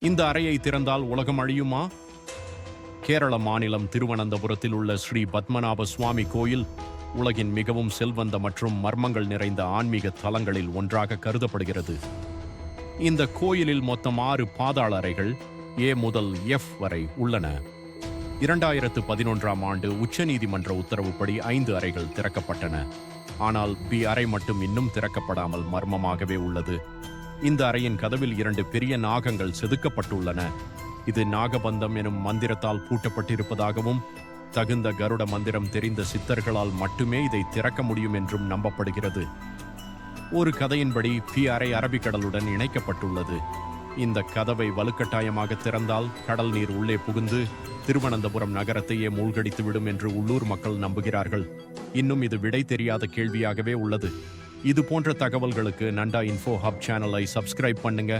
இந்த அறையை திறந்தால் உலகம் அழியுமா? கேரள மாநிலம் திருவனந்தபுரத்தில் உள்ள ஸ்ரீ பத்மநாப சுவாமி கோயில் உலகின் மிகவும் செல்வந்த மற்றும் மர்மங்கள் நிறைந்த ஆன்மீக தலங்களில் ஒன்றாக கருதப்படுகிறது. இந்த கோயிலில் மொத்தம் 6 பாதாள அறைகள் A முதல் F வரை உள்ளன. 2011ஆம் ஆண்டு உச்சநீதிமன்ற உத்தரவுப்படி 5 அறைகள் திறக்கப்பட்டன. ஆனால் B அறை மட்டும் இன்னும் திறக்கப்படாமல் மர்மமாகவே உள்ளது. இந்த அறையின் கதவில் 2 பெரிய நாகங்கள் செதுக்கப்பட்டுள்ளன. இது நாகபந்தம் எனும் மந்திரத்தால் பூட்டப்பட்டிருப்பதாகவும் தகுந்த கருட மந்திரம் தெரிந்த சித்தர்களால் மட்டுமே இதை திறக்க முடியும் என்றும் நம்பப்படுகிறது. ஒரு கதையின்படி பி அறை அரபிக்கடலுடன் இணைக்கப்பட்டுள்ளது. இந்த கதவை வலுக்கட்டாயமாக திறந்தால் கடல் நீர் உள்ளே புகுந்து திருவனந்தபுரம் நகரத்தையே மூழ்கடித்துவிடும் என்று உள்ளூர் மக்கள் நம்புகிறார்கள். இன்னும் இது விடை தெரியாத கேள்வியாகவே உள்ளது. இது போன்ற தகவல்களுக்கு நண்டா இன்ஃபோ ஹப் சேனலை சப்ஸ்கிரைப் பண்ணுங்க.